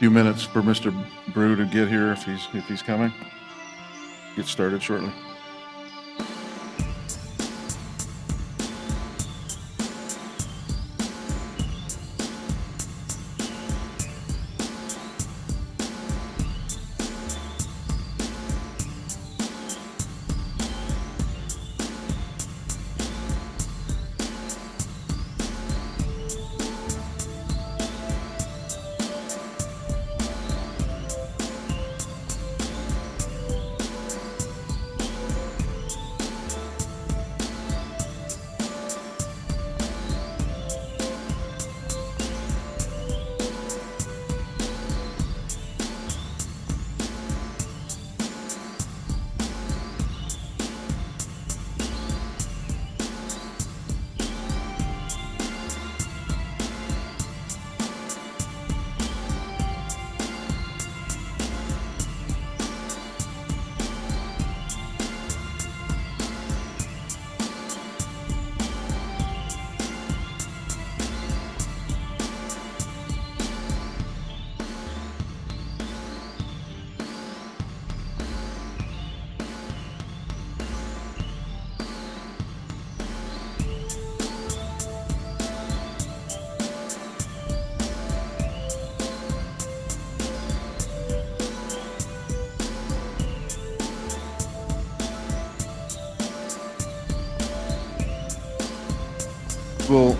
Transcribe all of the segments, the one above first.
few minutes for Mr. Brew to get here if he's coming. Get started shortly.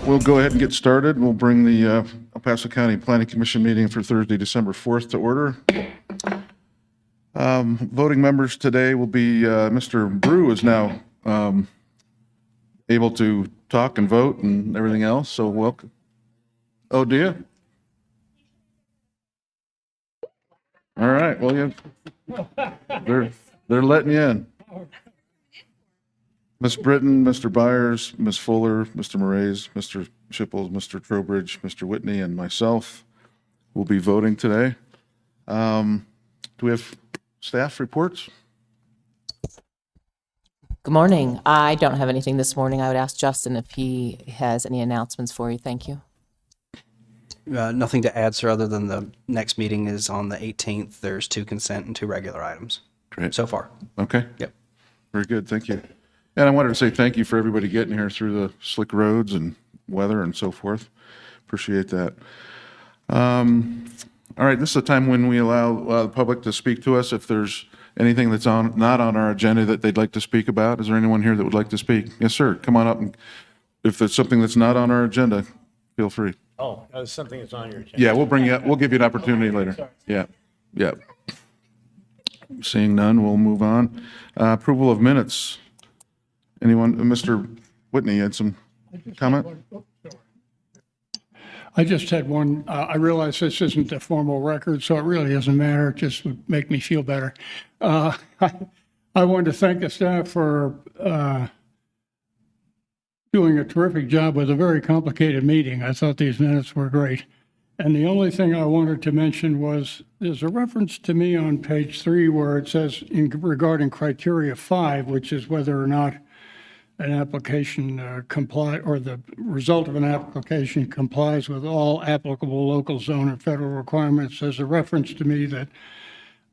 We'll go ahead and get started. We'll bring the El Paso County Planning Commission meeting for Thursday, December 4th to order. Voting members today will be Mr. Brew is now able to talk and vote and everything else, so welcome. Oh, do you? All right, well, they're letting you in. Ms. Britton, Mr. Byers, Ms. Fuller, Mr. Moraes, Mr. Shipples, Mr. Trowbridge, Mr. Whitney, and myself will be voting today. Do we have staff reports? Good morning. I don't have anything this morning. I would ask Justin if he has any announcements for you. Thank you. Nothing to add, sir, other than the next meeting is on the 18th. There's 2 consent and 2 regular items. Great. So far. Okay. Yep. Very good, thank you. And I wanted to say thank you for everybody getting here through the slick roads and weather and so forth. Appreciate that. All right, this is a time when we allow the public to speak to us if there's anything that's not on our agenda that they'd like to speak about. Is there anyone here that would like to speak? Yes, sir, come on up. And if there's something that's not on our agenda, feel free. Oh, that's something that's on your agenda. Yeah, we'll give you an opportunity later. Yeah, yeah. Seeing none, we'll move on. Approval of minutes. Anyone, Mr. Whitney had some comment? I just had one. I realize this isn't a formal record, so it really doesn't matter. It just would make me feel better. I wanted to thank the staff for doing a terrific job with a very complicated meeting. I thought these minutes were great. And the only thing I wanted to mention was there's a reference to me on page 3 where it says regarding criteria 5, which is whether or not an application or the result of an application complies with all applicable local, zone, and federal requirements. There's a reference to me that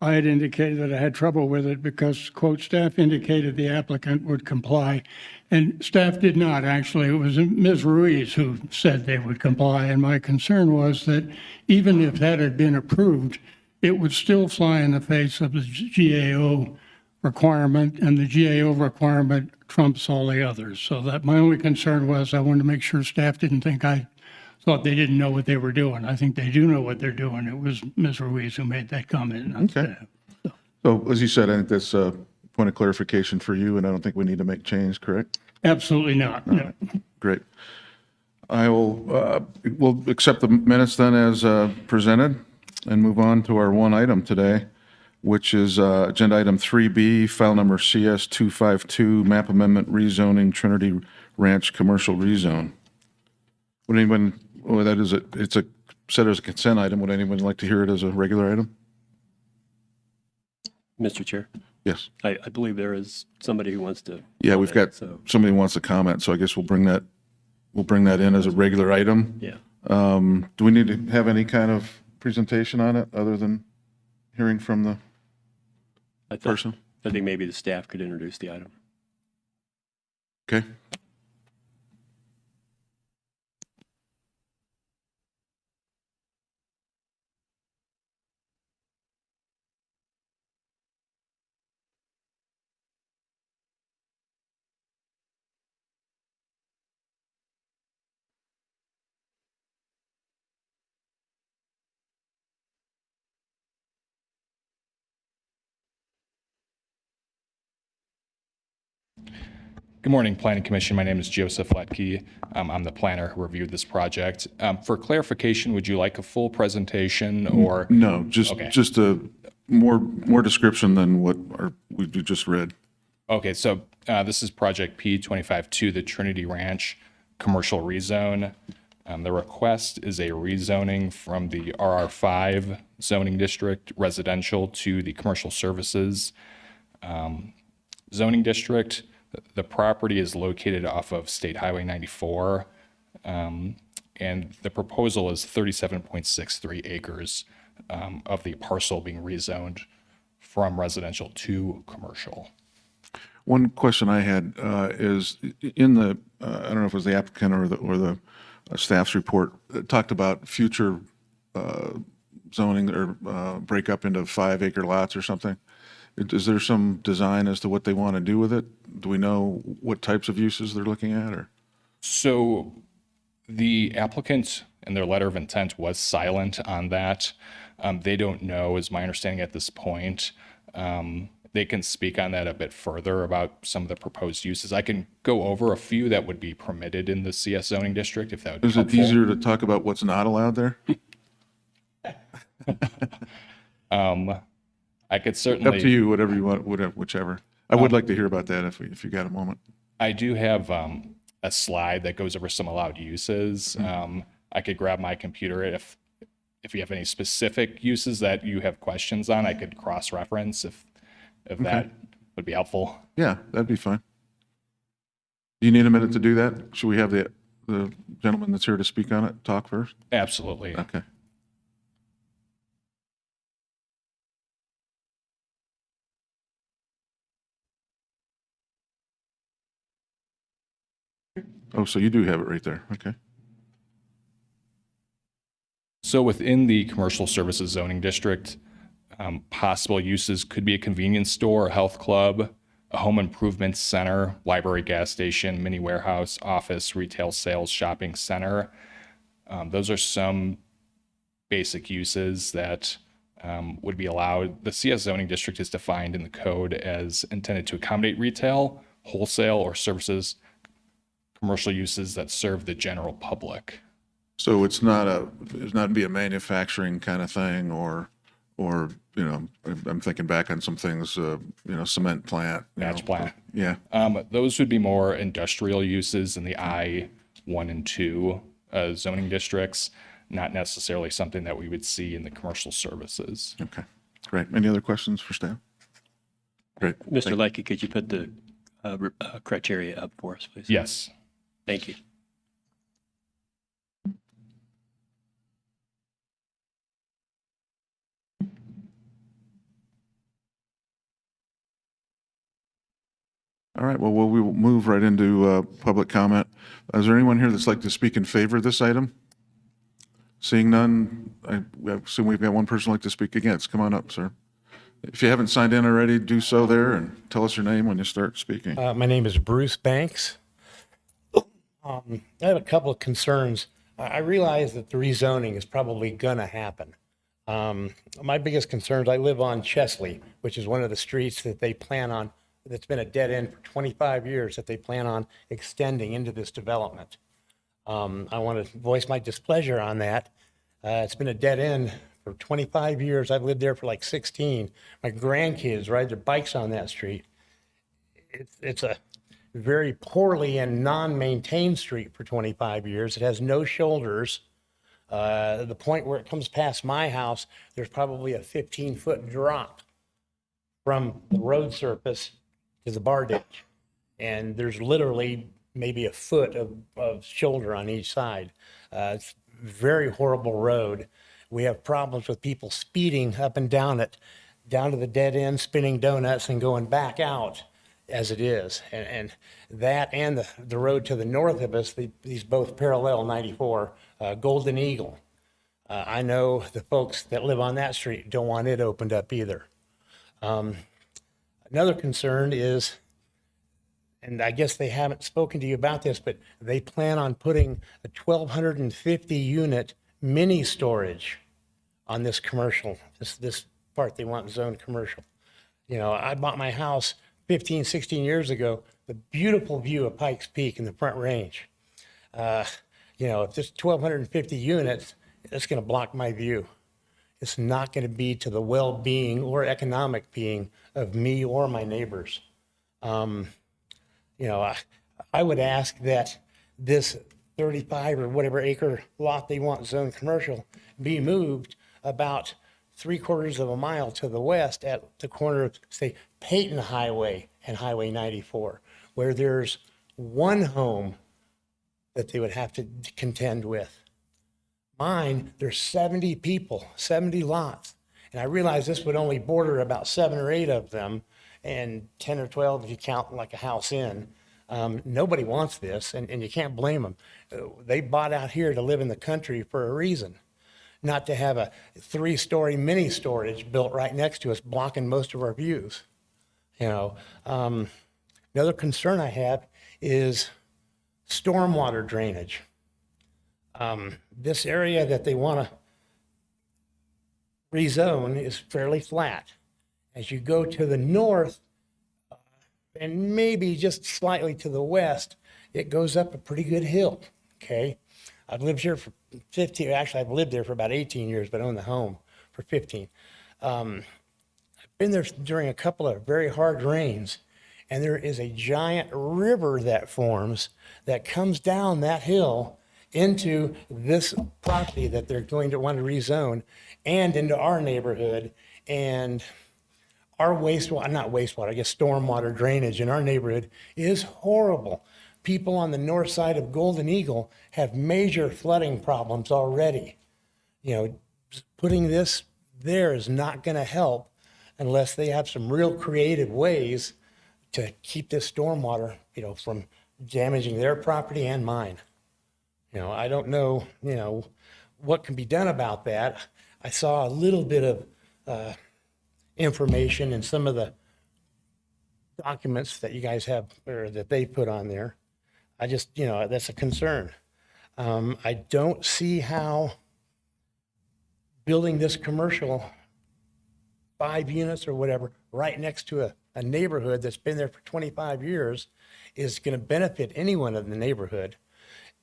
I had indicated that I had trouble with it because, quote, staff indicated the applicant would comply. And staff did not, actually. It was Ms. Ruiz who said they would comply. And my concern was that even if that had been approved, it would still fly in the face of the GAO requirement, and the GAO requirement trumps all the others. So that my only concern was I wanted to make sure staff didn't think I thought they didn't know what they were doing. I think they do know what they're doing. It was Ms. Ruiz who made that comment, not Okay. staff. So as you said, I think that's a point of clarification for you, and I don't think we need to make change, correct? Absolutely not. No. Great. I we'll accept the minutes then as presented and move on to our one item today, which is agenda item 3B, file number CS 252, map amendment rezoning Trinity Ranch Commercial Rezone. Would anyone, well, that is it's set as a consent item. Would anyone like to hear it as a regular item? Mr. Chair, Yes. I believe there is somebody who wants to. Yeah, we've got comment, so, somebody who wants to comment, so I guess we'll bring that in as a regular item. yeah. Do we need to have any kind of presentation on it, other than hearing from the I thought- person? I think maybe the staff could introduce the item. Okay. Good morning, Planning Commission. My name is Joseph Letke. I'm the planner who reviewed this project. For clarification, would you like a full presentation or? No, just, Okay. just a more description than what we just read. Okay, so this is project P25-2, the Trinity Ranch Commercial Rezone. The request is a rezoning from the RR5 zoning district residential to the commercial services zoning district. The property is located off of State Highway 94, and the proposal is 37.63 acres of the parcel being rezoned from residential to commercial. One question I had is in the, I don't know if it was the applicant or the staff's report, it talked about future zoning or break up into 5-acre lots or something. Is there some design as to what they want to do with it? Do we know what types of uses they're looking at, or? So the applicant in their letter of intent was silent on that. They don't know, is my understanding at this point. They can speak on that a bit further about some of the proposed uses. I can go over a few that would be permitted in the CS zoning district if that would be Is it helpful. easier to talk about what's not allowed there? I could Up certainly. to you, whatever you want, whatever, whichever. I would like to hear about that if you got a moment. I do have a slide that goes over some allowed uses. I could grab my computer if you have any specific uses that you have questions on. I could cross-reference if that would be helpful. Yeah, that'd be fine. Do you need a minute to do that? Should we have the gentleman that's here to speak on it talk first? Absolutely. Okay. Oh, so you do have it right there. Okay. So within the commercial services zoning district, possible uses could be a convenience store, a health club, a home improvement center, library, gas station, mini warehouse, office, retail sales, shopping center. Those are some basic uses that would be allowed. The CS zoning district is defined in the code as intended to accommodate retail, wholesale, or services, commercial uses that serve the general public. So it's not be a manufacturing kind of thing or, I'm thinking back on some things, cement plant. Batch plant. Yeah. Those would be more industrial uses in the I-1 and 2 zoning districts, not necessarily something that we would see in the commercial services. Okay. Great. Any other questions for staff? Great. Mr. Leckie, could you put the criteria up for us, please? Yes. Thank you. All right, well, we will move right into public comment. Is there anyone here that's like to speak in favor of this item? Seeing none, I assume we've got one person like to speak against. Come on up, sir. If you haven't signed in already, do so there and tell us your name when you start speaking. My name is Bruce Banks. I have a couple of concerns. I realize that the rezoning is probably going to happen. My biggest concerns, I live on Chesley, which is one of the streets that they plan on, that's been a dead end for 25 years, that they plan on extending into this development. I want to voice my displeasure on that. It's been a dead end for 25 years. I've lived there for like 16. My grandkids ride their bikes on that street. It's a very poorly and non-maintained street for 25 years. It has no shoulders. The point where it comes past my house, there's probably a 15-foot drop from the road surface to the bar ditch. And there's literally maybe a foot of shoulder on each side. It's a very horrible road. We have problems with people speeding up and down it, down to the dead end, spinning donuts and going back out as it is. And that and the road to the north of us, these both parallel 94, Golden Eagle. I know the folks that live on that street don't want it opened up either. Another concern is, and I guess they haven't spoken to you about this, but they plan on putting a 1,250 unit mini storage on this commercial, this part they want zoned commercial. You know, I bought my house 15, 16 years ago, the beautiful view of Pikes Peak in the Front Range. You know, if this 1,250 units, it's going to block my view. It's not going to be to the well-being or economic being of me or my neighbors. You know, I would ask that this 35 or whatever acre lot they want zoned commercial be moved about 3/4 of a mile to the west at the corner of, say, Peyton Highway and Highway 94, where there's one home that they would have to contend with. Mine, there's 70 people, 70 lots. And I realize this would only border about 7 or 8 of them, and 10 or 12 if you count like a house in. Nobody wants this, and you can't blame them. They bought out here to live in the country for a reason, not to have a 3-story mini storage built right next to us, blocking most of our views. You know, another concern I have is stormwater drainage. This area that they want to rezone is fairly flat. As you go to the north, and maybe just slightly to the west, it goes up a pretty good hill, okay? I've lived here for 15, actually I've lived there for about 18 years, but owned the home for 15. I've been there during a couple of very hard rains, and there is a giant river that forms that comes down that hill into this property that they're going to want to rezone and into our neighborhood. And our wastewater, not wastewater, I guess stormwater drainage in our neighborhood is horrible. People on the north side of Golden Eagle have major flooding problems already. You know, putting this there is not going to help unless they have some real creative ways to keep this stormwater, you know, from damaging their property and mine. You know, I don't know, you know, what can be done about that. I saw a little bit of information in some of the documents that you guys have, or that they put on there. I just, you know, that's a concern. I don't see how building this commercial 5 units or whatever right next to a neighborhood that's been there for 25 years is going to benefit anyone in the neighborhood.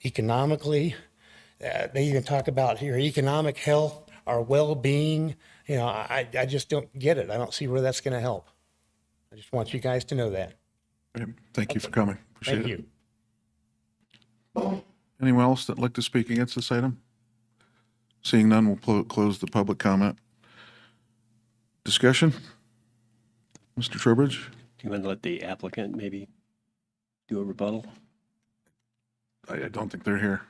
Economically, they even talk about here economic health, our well-being. You know, I just don't get it. I don't see where that's going to help. I just want you guys to know that. Thank you for coming. Appreciate Thank it. you. Anyone else that'd like to speak against this item? Seeing none, we'll close the public comment. Discussion? Mr. Trowbridge? Do you want to let the applicant maybe do a rebuttal? I don't think they're here.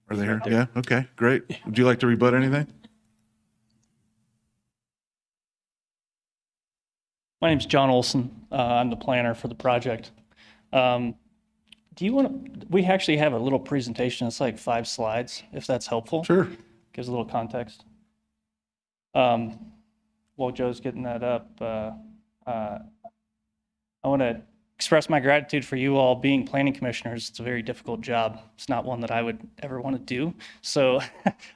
Are they here? Yeah, okay, great. Would you like to rebut anything? My name's John Olson. I'm the planner for the project. Do you want to, we actually have a little presentation. It's like 5 slides, if that's helpful. Sure. Gives a little context. While Joe's getting that up, I want to express my gratitude for you all being planning commissioners. It's a very difficult job. It's not one that I would ever want to do. So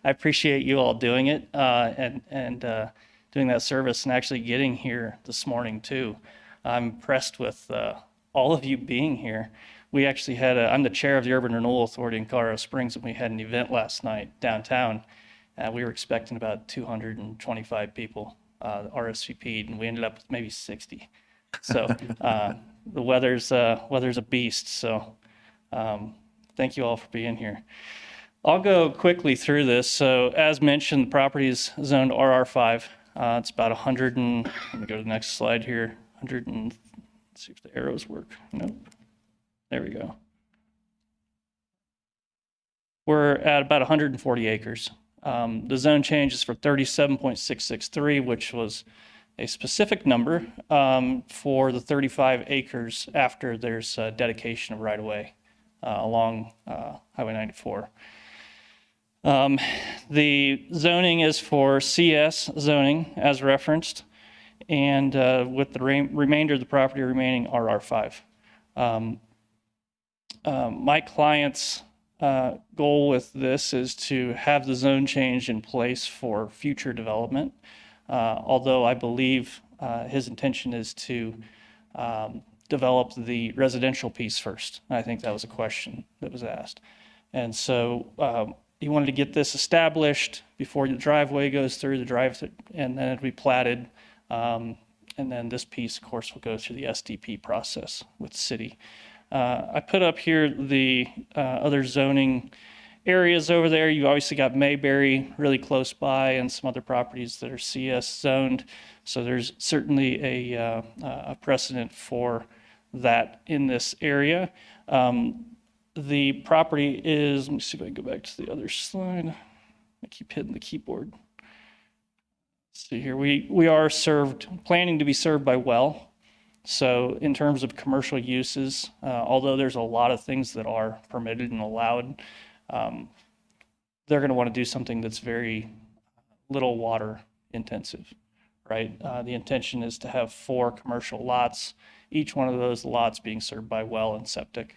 I appreciate you all doing it and doing that service and actually getting here this morning too. I'm impressed with all of you being here. We actually had I'm the chair of the Urban Renewal Authority in Colorado Springs, and we had an event last night downtown. We were expecting about 225 people RSVP'd, and we ended up with maybe 60. So the weather's a beast. So thank you all for being here. I'll go quickly through this. So as mentioned, the property is zoned RR5. It's about 100 and, let me go to the next slide here, 100 and, let's see if the arrows work. Nope. There we go. We're at about 140 acres. The zone change is for 37.663, which was a specific number for the 35 acres after there's dedication of right-of-way along Highway 94. The zoning is for CS zoning as referenced, and with the remainder of the property remaining RR5. My client's goal with this is to have the zone change in place for future development, although I believe his intention is to develop the residential piece first. I think that was a question that was asked. And so he wanted to get this established before the driveway goes through the drive, and then it'll be platted. And then this piece, of course, will go through the SDP process with the city. I put up here the other zoning areas over there. You've obviously got Mayberry really close by and some other properties that are CS zoned. So there's certainly a precedent for that in this area. The property is, let me see if I can go back to the other slide. I keep hitting the keyboard. Let's see here, we are planning to be served by well. So in terms of commercial uses, although there's a lot of things that are permitted and allowed, they're going to want to do something that's very little water intensive, right? The intention is to have 4 commercial lots, each one of those lots being served by well and septic.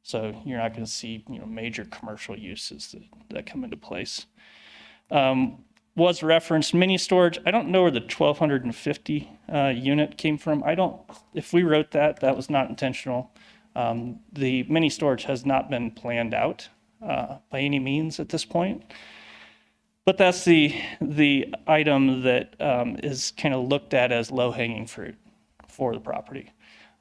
So you're not going to see, major commercial uses that come into place. Was referenced mini storage. I don't know where the 1,250 unit came from. If we wrote that, that was not intentional. The mini storage has not been planned out by any means at this point. But that's the item that is kind of looked at as low-hanging fruit for the property.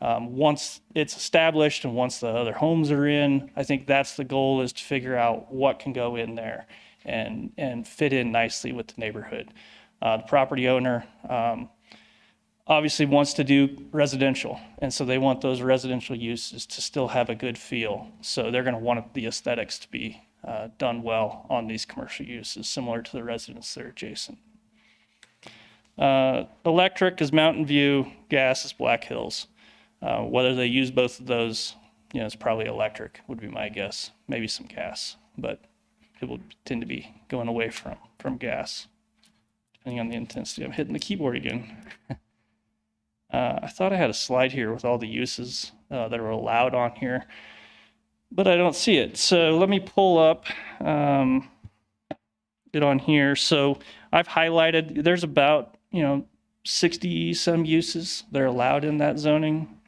Once it's established and once the other homes are in, I think that's the goal, is to figure out what can go in there and fit in nicely with the neighborhood. The property owner obviously wants to do residential, and so they want those residential uses to still have a good feel. So they're going to want the aesthetics to be done well on these commercial uses, similar to the residents that are adjacent. Electric is Mountain View, gas is Black Hills. Whether they use both of those, it's probably electric would be my guess, maybe some gas, but people tend to be going away from gas, depending on the intensity. I'm hitting the keyboard again. I thought I had a slide here with all the uses that are allowed on here, but I don't see it. So let me pull up it on here. So I've highlighted, there's about, 60 some uses that are allowed in that zoning.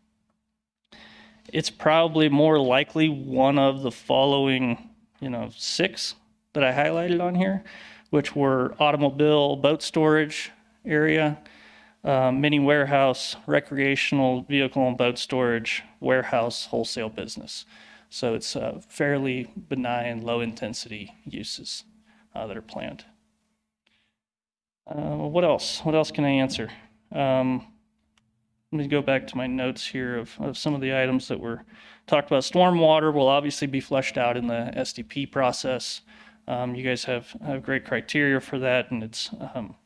It's probably more likely one of the following, 6 that I highlighted on here, which were automobile, boat storage area, mini warehouse, recreational vehicle and boat storage, warehouse, wholesale business. So it's fairly benign, low intensity uses that are planned. What else? What else can I answer? Let me go back to my notes here of some of the items that were talked about. Stormwater will obviously be fleshed out in the SDP process. You guys have great criteria for that, and it's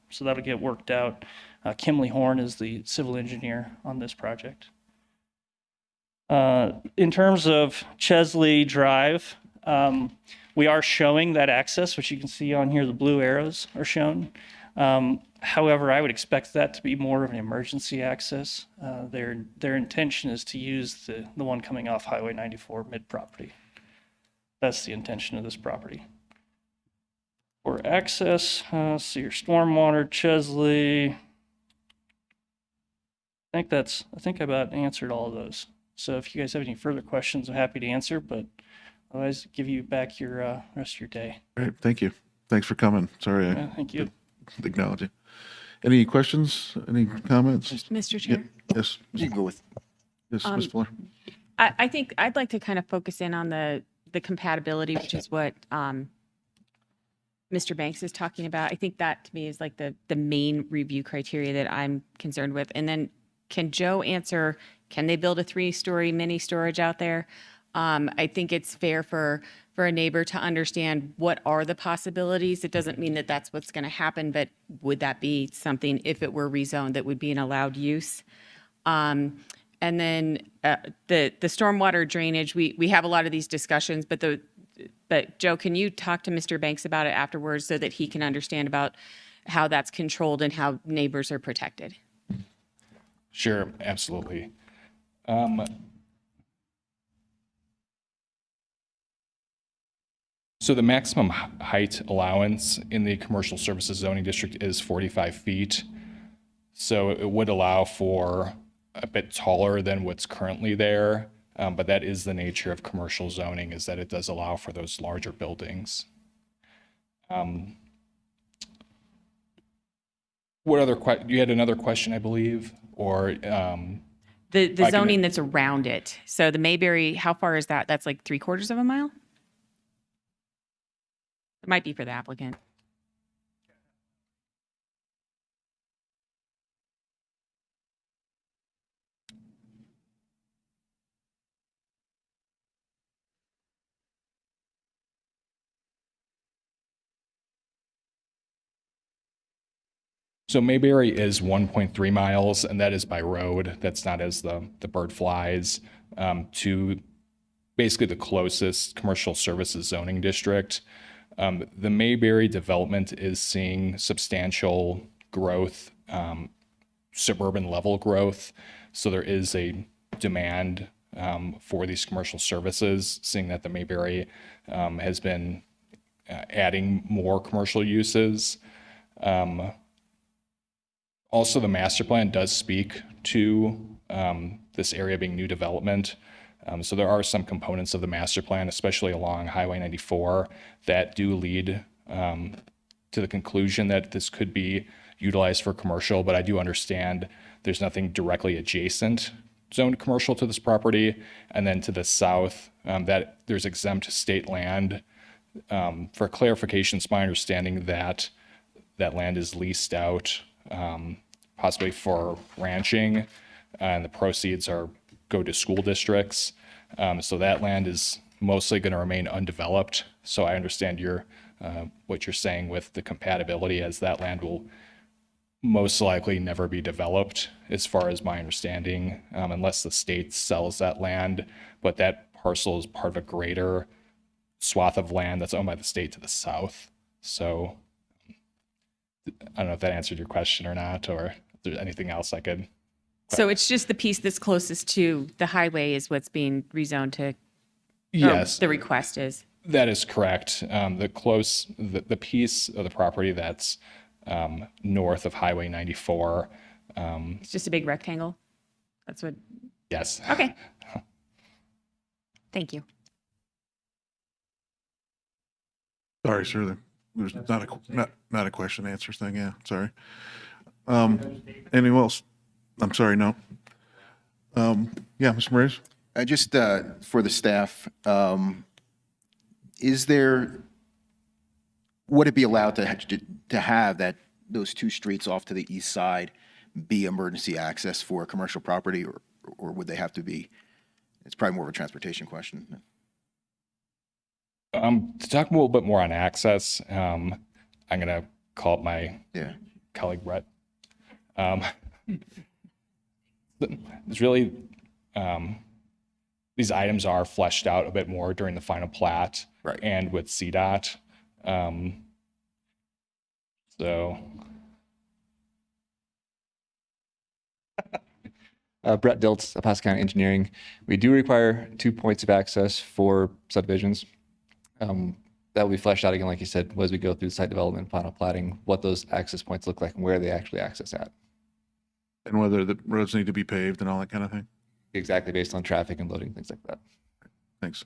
so that'll get worked out. Kimley Horn is the civil engineer on this project. In terms of Chesley Drive, we are showing that access, which you can see on here, the blue arrows are shown. However, I would expect that to be more of an emergency access. Their intention is to use the one coming off Highway 94 mid-property. That's the intention of this property. For access, see your stormwater, Chesley. I think I about answered all of those. So if you guys have any further questions, I'm happy to answer, but otherwise give you back your rest of your day. Great, thank you. Thanks for coming. Sorry, I Thank you. didn't acknowledge you. Any questions? Any comments? Mr. Chair? Yes. You can go with. Yes, Ms. Fuller. I think I'd like to kind of focus in on the compatibility, which is what Mr. Banks is talking about. I think that to me is like the main review criteria that I'm concerned with. And then can Joe answer, can they build a 3-story mini storage out there? I think it's fair for a neighbor to understand what are the possibilities. It doesn't mean that that's what's going to happen, but would that be something, if it were rezoned, that would be an allowed use? And then the stormwater drainage, we have a lot of these discussions, but Joe, can you talk to Mr. Banks about it afterwards so that he can understand about how that's controlled and how neighbors are protected? Sure, absolutely. So the maximum height allowance in the commercial services zoning district is 45 feet. So it would allow for a bit taller than what's currently there, but that is the nature of commercial zoning, is that it does allow for those larger buildings. What other you had another question, I believe, or The zoning that's around it. So the Mayberry, how far is that? That's like 3/4 of a mile? It might be for the applicant. So Mayberry is 1.3 miles, and that is by road. That's not as the bird flies to basically the closest commercial services zoning district. The Mayberry development is seeing substantial growth, suburban level growth. So there is a demand for these commercial services, seeing that the Mayberry has been adding more commercial uses. Also, the master plan does speak to this area being new development. So there are some components of the master plan, especially along Highway 94, that do lead to the conclusion that this could be utilized for commercial, but I do understand there's nothing directly adjacent zoned commercial to this property. And then to the south, that there's exempt state land. For clarification, it's my understanding that that land is leased out, possibly for ranching, and the proceeds go to school districts. So that land is mostly going to remain undeveloped. So I understand what you're saying with the compatibility, as that land will most likely never be developed, as far as my understanding, unless the state sells that land. But that parcel is part of a greater swath of land that's owned by the state to the south. So I don't know if that answered your question or not, or if there's anything else I could. So it's just the piece that's closest to the highway is what's being rezoned to? Yes, The request is? that is correct. The piece of the property that's north of Highway 94. It's just a big rectangle? That's what, Yes. okay. Thank you. Sorry, sir. There's not a question answer thing. Yeah, sorry. Anyone else? I'm sorry, no. Yeah, Mr. Maurice? Just for the staff, would it be allowed to have those two streets off to the east side be emergency access for a commercial property, or would they have to be? It's probably more of a transportation question. To talk a little bit more on access, I'm going to call up my colleague, Brett. It's really, these items are fleshed out a bit more during the final plat, Right. and with CDOT. Brett Diltz, El Paso County Engineering. We do require 2 points of access for subdivisions. That will be fleshed out again, like you said, as we go through site development, final platting, what those access points look like and where they actually access at. And whether the roads need to be paved and all that kind of thing? Exactly, based on traffic and loading, things like that. Thanks.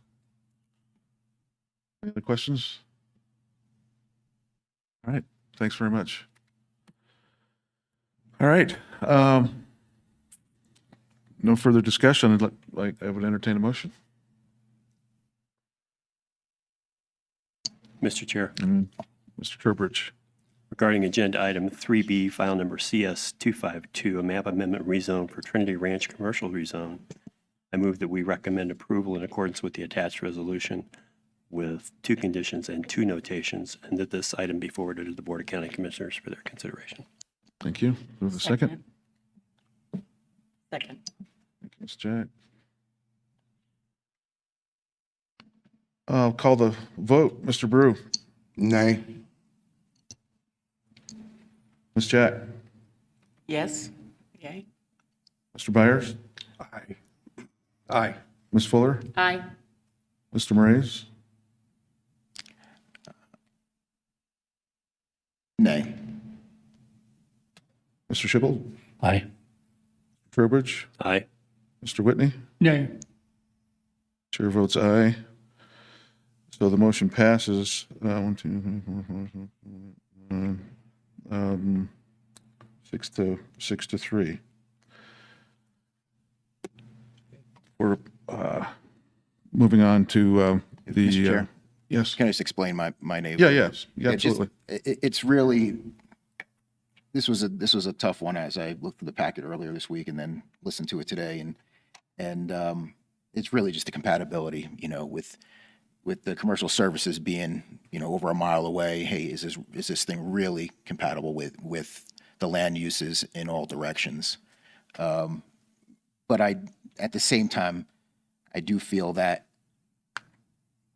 Any other questions? All right, thanks very much. All right. No further discussion. I would entertain a motion. Mr. Chair, Mr. Trowbridge. regarding agenda item 3B, file number CS 252, a map amendment rezone for Trinity Ranch commercial rezone. I move that we recommend approval in accordance with the attached resolution with 2 conditions and 2 notations, and that this item be forwarded to the Board of County Commissioners for their consideration. Thank you. Move the second. Second. Thank you, Ms. Jack. I'll call the vote. Mr. Brew. Nay. Ms. Jack. Yes. Yay. Mr. Byers. Aye. Aye. Ms. Fuller. Aye. Mr. Moraes. Nay. Mr. Schibble. Aye. Trowbridge. Aye. Mr. Whitney. Nay. Chair votes aye. So the motion passes. 1, 2, 3, 4, 5, 6 to 3. We're moving on to the. Mr. Chair? Yes. Can I just explain my name? Yeah, yes. Yeah, It just- absolutely. It's really, this was a tough one as I looked through the packet earlier this week and then listened to it today. And it's really just a compatibility, with the commercial services being, over a mile away. Hey, is this thing really compatible with the land uses in all directions? But at the same time, I do feel that,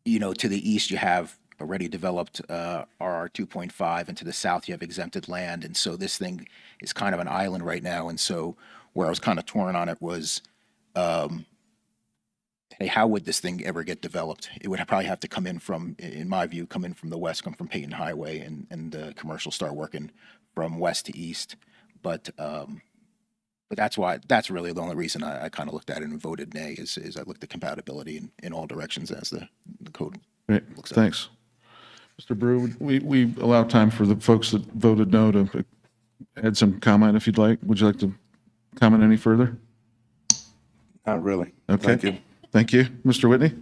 to the east, you have already developed RR 2.5, and to the south, you have exempted land. And so this thing is kind of an island right now. And so where I was kind of torn on it was, hey, how would this thing ever get developed? It would probably have to come in from, in my view, come in from the west, come from Peyton Highway, and the commercial start working from west to east. But that's really the only reason I kind of looked at it and voted nay is I looked at compatibility in all directions as the code Great, looks at. thanks. Mr. Brew, we allow time for the folks that voted no to add some comment if you'd like. Would you like to comment any further? Not really. Okay. Thank you. Thank you. Mr. Whitney?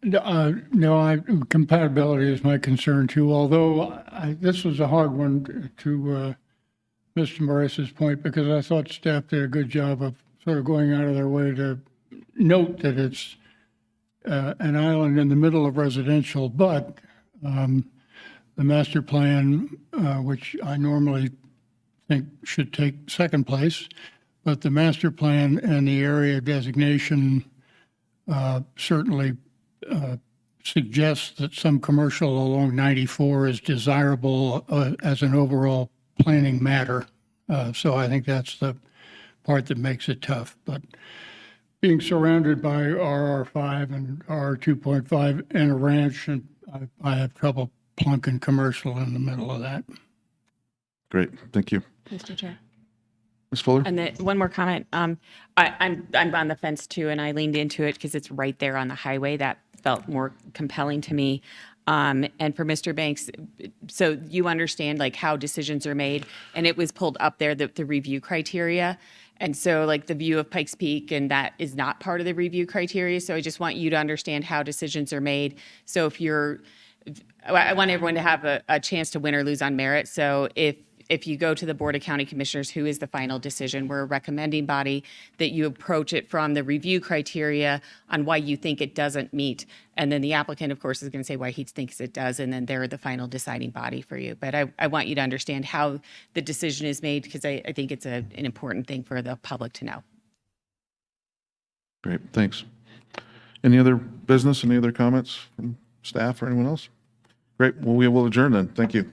No, compatibility is my concern too, although this was a hard one to Mr. Morris's point, because I thought staff did a good job of sort of going out of their way to note that it's an island in the middle of residential, but the master plan, which I normally think should take second place, but the master plan and the area designation certainly suggests that some commercial along 94 is desirable as an overall planning matter. So I think that's the part that makes it tough. But being surrounded by RR5 and RR 2.5 and a ranch, and I have trouble plunking commercial in the middle of that. Great, thank you. Mr. Chair. Ms. Fuller? And then one more comment. I'm on the fence too, and I leaned into it because it's right there on the highway. That felt more compelling to me. And for Mr. Banks, so you understand like how decisions are made, and it was pulled up there, the review criteria. And so like the view of Pikes Peak, and that is not part of the review criteria. So I just want you to understand how decisions are made. So I want everyone to have a chance to win or lose on merit. So if you go to the Board of County Commissioners, who is the final decision, we're a recommending body, that you approach it from the review criteria on why you think it doesn't meet. And then the applicant, of course, is going to say why he thinks it does, and then they're the final deciding body for you. But I want you to understand how the decision is made, because I think it's an important thing for the public to know. Great, thanks. Any other business, any other comments from staff or anyone else? Great, well, we will adjourn then. Thank you.